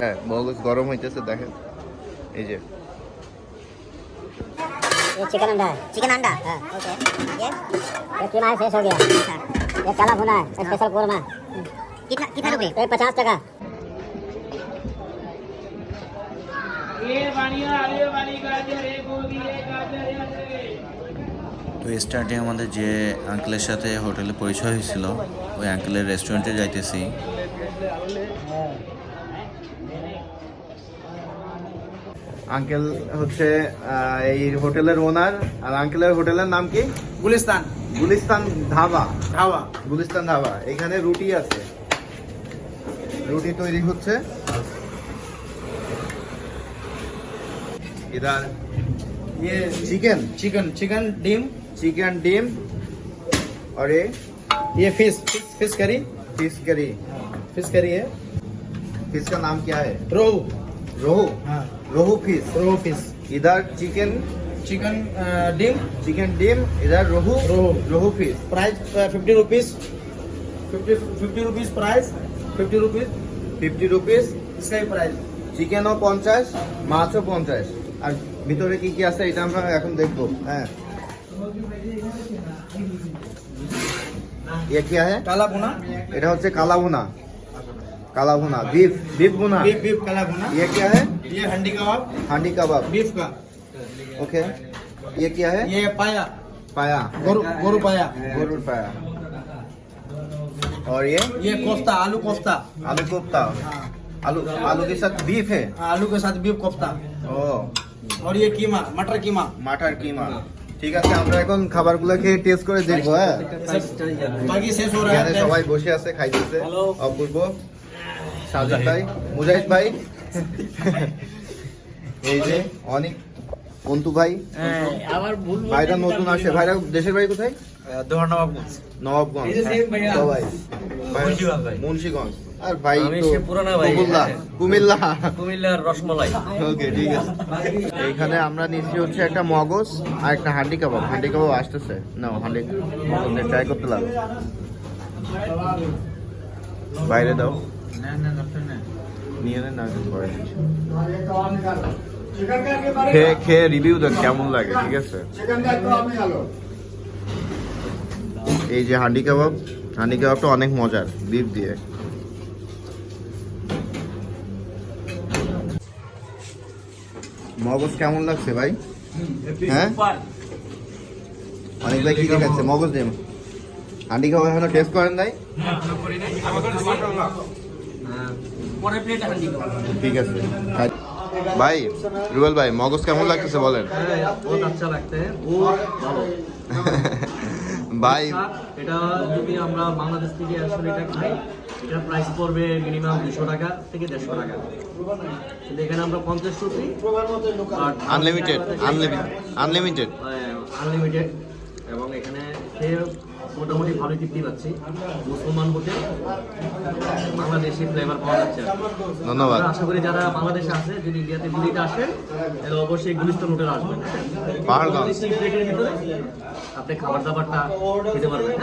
হ্যাঁ মগজ গরম হইতেছে দেখেন এই যে ये चिकन अंडा है। चिकन अंडा हाँ ओके ये कीमा है शेष हो गया ये काला भुना है स्पेशल कोरमा कितना कितना रुपए ये 50 टका তো স্টার্টে আমাদের যে আঙ্কেলের সাথে হোটেলে পরিচয় হয়েছিল ওই আঙ্কেলের রেস্টুরেন্টে যাইতেছি। আঙ্কেল হচ্ছে এই হোটেলের ওনার। আর আঙ্কেলের হোটেলের নাম কি? গুলিস্তান গুলিস্তান ধাবা। ধাবা গুলিস্তান ধাবা। এখানে রুটি আছে, রুটি তৈরি হচ্ছে। इधर ये चिकन चिकन चिकन डीम चिकन डीम और ये fish curry fish curry. Fish curry है फिश का नाम क्या है? रोहू रोहू। हाँ रोहू फिश। रोहू फिश इधर चिकन चिकन डीम चिकन डीम। इधर rohu rohu rohu fish. Price 50 rupees 50 rupees price 50 rupees 50 rupees. इसका ही प्राइस চিকেনও 50, মাছও 50। আর ভিতরে কি কি আছে এটা আমরা এখন দেখবো। হ্যাঁ ये क्या है? काला भुना এটা হচ্ছে কালা ভুনা। काला भुना बीफ बीफ भुना। बीफ काला भुना ये क्या है? ये हंडी कबाब हांडी कबाब। बीफ का ओके ये क्या है? ये पाया पाया गोरू पाया गरुड़ पाया। और ये कोफ्ता आलू कोफ्ता आलू कोफ्ता। आलू आलू के साथ बीफ है। आलू के साथ बीफ कोफ्ता ও और ये कीमा मटर कीमा মাটার কিমা। ঠিক আছে আমরা এখন খাবারগুলো খেয়ে টেস্ট করে দেখবো। হ্যাঁ बाकी शेष हो रहा এখানে है সবাই বসে আছে খাইতেছে। অপূর্ব, সাজিদ ভাই, মুজাহিদ ভাই, এই যে অনেক অন্তু ভাই। আবার ভুল ভাইরা নতুন আসে। ভাইরা দেশের বাড়ি কোথায়? দোহার নবাবগঞ্জ। এই যে সেম ভাইয়া। তো ভাই মুন্সিগঞ্জ ভাই। মুন্সিগঞ্জ। আর ভাই আমি তো সে পুরানা ভাই। কুমিল্লা কুমিল্লা। কুমিল্লার রসমালাই। ওকে ঠিক আছে। এইখানে আমরা নিচ্ছি হচ্ছে একটা মগজ আর একটা হান্ডি কাবাব। হান্ডি কাবাব আসতেছে না, হান্ডি ট্রাই করতে লাগবে। বাইরে দাও নিয়ে নেন না পরে দিচ্ছি। খেয়ে খেয়ে রিভিউ দেন কেমন লাগে। ঠিক আছে এই যে হান্ডি কাবাব। হান্ডি কাবাবটা অনেক মজার বিফ দিয়ে। মগজ কেমন লাগছে ভাই? হ্যাঁ অনেক ভাই কি দেখাচ্ছে মগজ দিয়ে। হান্ডি খাওয়া এখনো টেস্ট করেন নাই? পরের প্লেটে হান্ডি খাও। ঠিক আছে ভাই। রুবেল ভাই মগজ কেমন লাগতেছে বলেন? বহুত আচ্ছা লাগতে বহুত ভালো ভাই এটা যদি আমরা বাংলাদেশ থেকে আসলে এটা খাই এটা প্রাইস পড়বে মিনিমাম 200 টাকা থেকে 150 টাকা। কিন্তু এখানে আমরা 50 রুপি আনলিমিটেড আনলিমিটেড আনলিমিটেড এবং এখানে খেয়ে মোটামুটি ভালোই তৃপ্তি পাচ্ছি। মুসলমান হোটেল বাংলাদেশি ফ্লেভার পাওয়া যাচ্ছে। ধন্যবাদ। আমরা আশা করি যারা বাংলাদেশে আছে যদি ইন্ডিয়াতে ঘুরিতে আসেন তাহলে অবশ্যই গুলিস্তান হোটেল আসবেন। পাহাড়গঞ্জ প্লেটের ভিতরে আপনি খাবার দাবারটা খেতে পারবেন।